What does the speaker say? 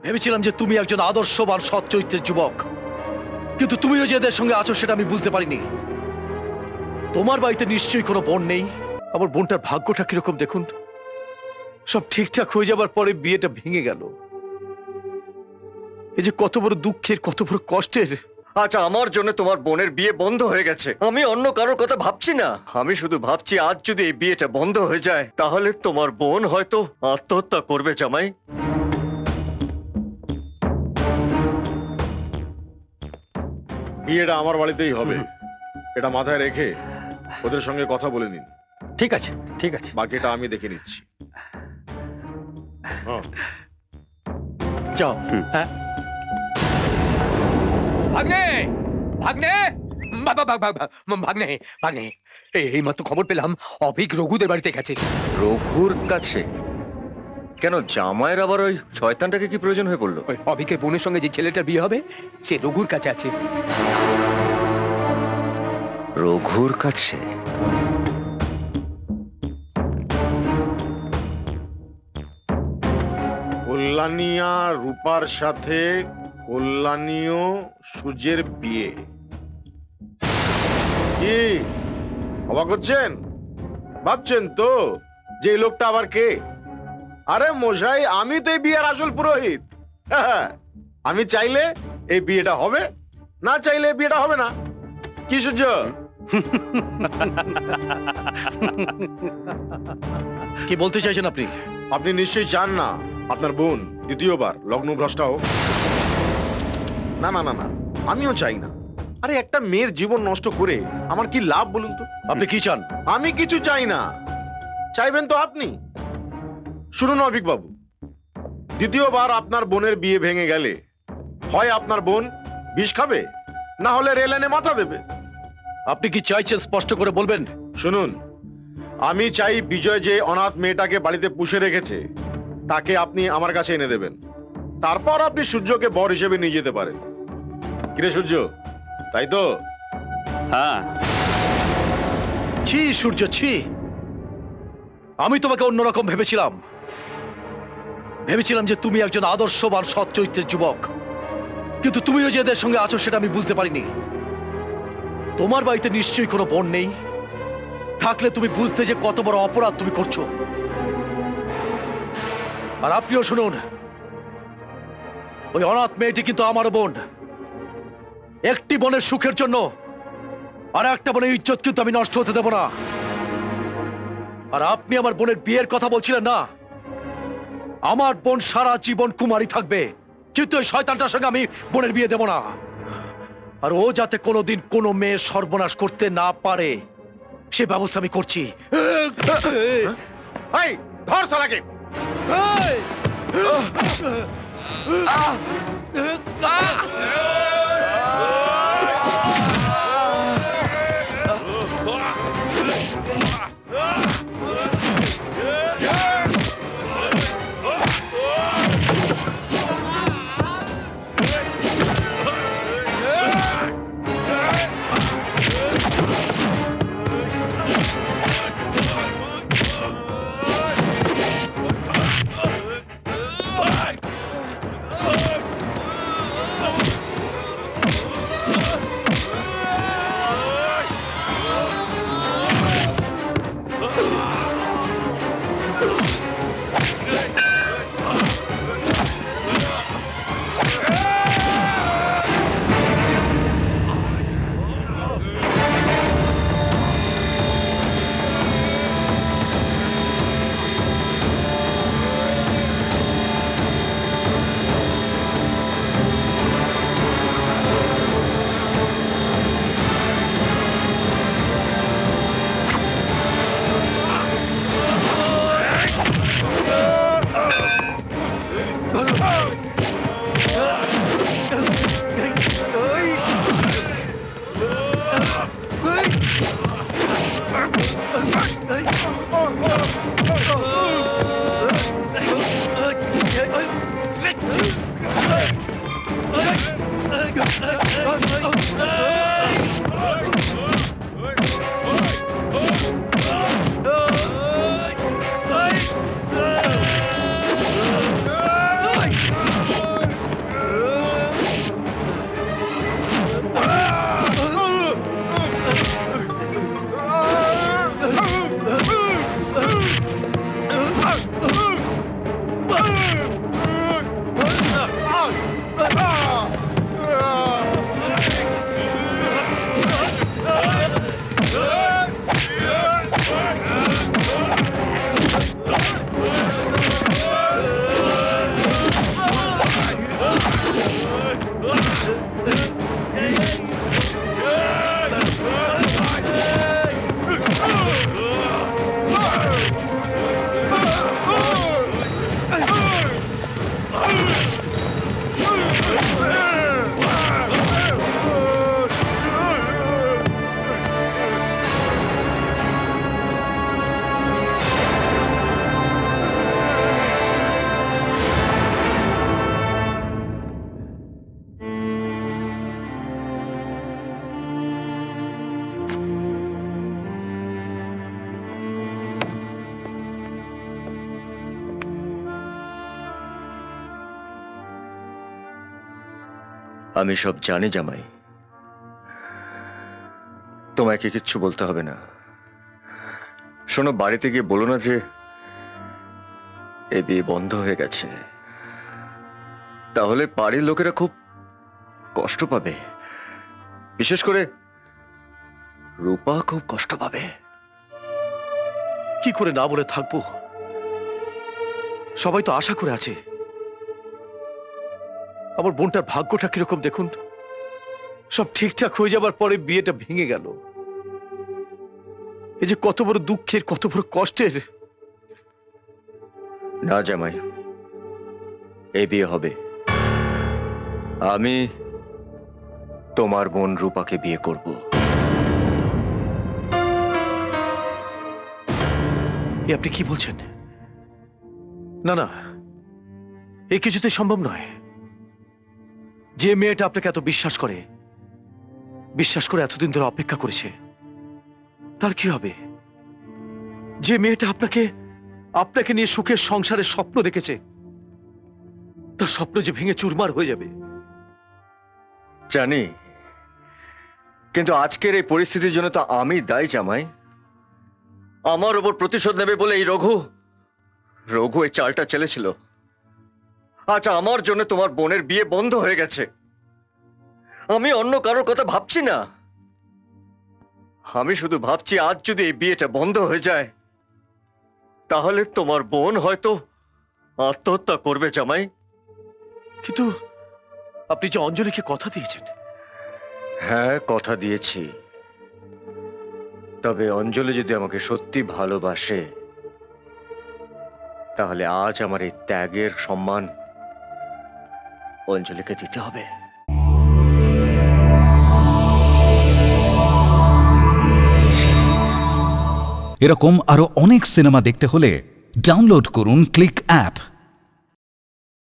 ভেবেছিলাম যে তুমি একজন আদর্শবান সৎ চরিত্রের যুবক, কিন্তু তুমিও যে এদের সঙ্গে আছো সেটা আমি বুঝতে পারিনি। তোমার বাড়িতে নিশ্চয়ই কোনো বোন নেই। আমার বোনটার ভাগ্যটা কিরকম দেখুন, সব ঠিকঠাক হয়ে যাবার পরে বিয়েটা ভেঙে গেল। এই যে কত বড় দুঃখের, কত বড় কষ্টের। আচ্ছা, আমার জন্য তোমার বোনের বিয়ে বন্ধ হয়ে গেছে, আমি অন্য কারোর কথা ভাবছি না। আমি শুধু ভাবছি আজ যদি এই বিয়েটা বন্ধ হয়ে যায় তাহলে তোমার বোন হয়তো আত্মহত্যা করবে। জামাই, বিয়েটা আমার বাড়িতেই হবে, এটা মাথায় রেখে ওদের সঙ্গে কথা বলে নিন। ঠিক আছে ঠিক আছে। বাকিটা আমি দেখে নিচ্ছি। হ্যাঁ। যাও। হ্যাঁ, ভাগ্নে, ভাগ্নে, ভাগ্নে, ভাগ্নে, এই মাত্র খবর পেলাম অভিক রঘুদের বাড়িতে গেছে। রঘুর কাছে কেন? জামাইয়ের আবার ওই শয়তানটাকে কি প্রয়োজন হয়ে পড়লো? ওই অভিকের বোনের সঙ্গে যে ছেলেটার বিয়ে হবে সে রঘুর কাছে আছে। রঘুর কাছে? কল্যাণিয়া রূপার সাথে কল্যাণীয় সূর্যের বিয়ে, কি অবাক হচ্ছেন? ভাবছেন তো যে এই লোকটা আবার কে? আরে মশাই, আমি তো এই বিয়ের আসল পুরোহিত। আমি চাইলে এই বিয়েটা হবে, না চাইলে এই বিয়েটা হবে না। কি সূর্য? কি বলতে চাইছেন আপনি? আপনি নিশ্চয়ই চান না আপনার বোন দ্বিতীয়বার লগ্ন ভ্রষ্টা হোক। না না না না, আমিও চাই না। আরে একটা মেয়ের জীবন নষ্ট করে আমার কি লাভ বলুন তো? আপনি কি চান? আমি কিছু চাই না, চাইবেন তো আপনি। শুনুন অভিক বাবু, দ্বিতীয়বার আপনার বোনের বিয়ে ভেঙে গেলে হয় আপনার বোন বিষ খাবে, না হলে রেল এনে মাথা দেবে। আপনি কি চাইছেন স্পষ্ট করে বলবেন? শুনুন, আমি চাই বিজয় যে অনাথ মেয়েটাকে বাড়িতে পুষে রেখেছে তাকে আপনি আমার কাছে এনে দেবেন। তারপর আপনি সূর্যকে বর হিসেবে নিয়ে যেতে পারেন। কিরে সূর্য, তাই তো? হ্যাঁ। ছি সূর্য, ছি। আমি তোমাকে অন্যরকম ভেবেছিলাম। ভেবেছিলাম যে তুমি একজন আদর্শবান সৎ চরিত্রের যুবক, কিন্তু তুমিও যে এদের সঙ্গে আছো সেটা আমি বুঝতে পারিনি। তোমার বাড়িতে নিশ্চয়ই কোনো বোন নেই, থাকলে তুমি বুঝতে যে কত বড় অপরাধ তুমি করছো। আর আপনিও শুনুন, ওই অনাথ মেয়েটি কিন্তু আমারও বোন। একটি বোনের সুখের জন্য আর একটা বোনের ইজ্জত কিন্তু আমি নষ্ট হতে দেব না। আর আপনি আমার বোনের বিয়ের কথা বলছিলেন না? আমার বোন সারা জীবন কুমারী থাকবে, কিন্তু ওই শয়তানটার সঙ্গে আমি বোনের বিয়ে দেব না। আর ও যাতে কোনোদিন কোনো মেয়ে সর্বনাশ করতে না পারে সে ব্যবস্থা আমি করছি। এই ধর শালাকে। আমি সব জানি জামাই, তোমাকে কিচ্ছু বলতে হবে না। শোনো, বাড়িতে গিয়ে বলো না যে এই বিয়ে বন্ধ হয়ে গেছে, তাহলে বাড়ির লোকেরা খুব কষ্ট পাবে, বিশেষ করে রূপা খুব কষ্ট পাবে। কি করে না বলে থাকবো? সবাই তো আশা করে আছে। আমার বোনটার ভাগ্যটা কিরকম দেখুন, সব ঠিকঠাক হয়ে যাবার পরে বিয়েটা ভেঙে গেল। এই যে কত বড় দুঃখের, কত বড় কষ্টের। না জামাই, এই বিয়ে হবে। আমি তোমার বোন রূপাকে বিয়ে করব। এ আপনি কি বলছেন? না না, এ কিছুতে সম্ভব নয়। যে মেয়েটা আপনাকে এত বিশ্বাস করে এতদিন ধরে অপেক্ষা করেছে, তার কি হবে? যে মেয়েটা আপনাকে নিয়ে সুখের সংসারের স্বপ্ন দেখেছে, তার স্বপ্ন যে ভেঙে চুরমার হয়ে যাবে। জানি, কিন্তু আজকের এই পরিস্থিতির জন্য তো আমি দায়ী জামাই। আমার ওপর প্রতিশোধ নেবে বলে এই রঘু এই চালটা চেলেছিল। আচ্ছা, আমার জন্য তোমার বোনের বিয়ে বন্ধ হয়ে গেছে। আমি অন্য কারোর কথা ভাবছি না। আমি শুধু ভাবছি আজ যদি এই বিয়েটা বন্ধ হয়ে যায়, তাহলে তোমার বোন হয়তো আত্মহত্যা করবে জামাই। কিন্তু আপনি যে অঞ্জলিকে কথা দিয়েছেন। হ্যাঁ, কথা দিয়েছি। তবে অঞ্জলি যদি আমাকে সত্যি ভালোবাসে, তাহলে আজ আমার এই ত্যাগের সম্মান অঞ্জলিকে দিতে হবে। এরকম আরো অনেক সিনেমা দেখতে হলে ডাউনলোড করুন ক্লিক অ্যাপ।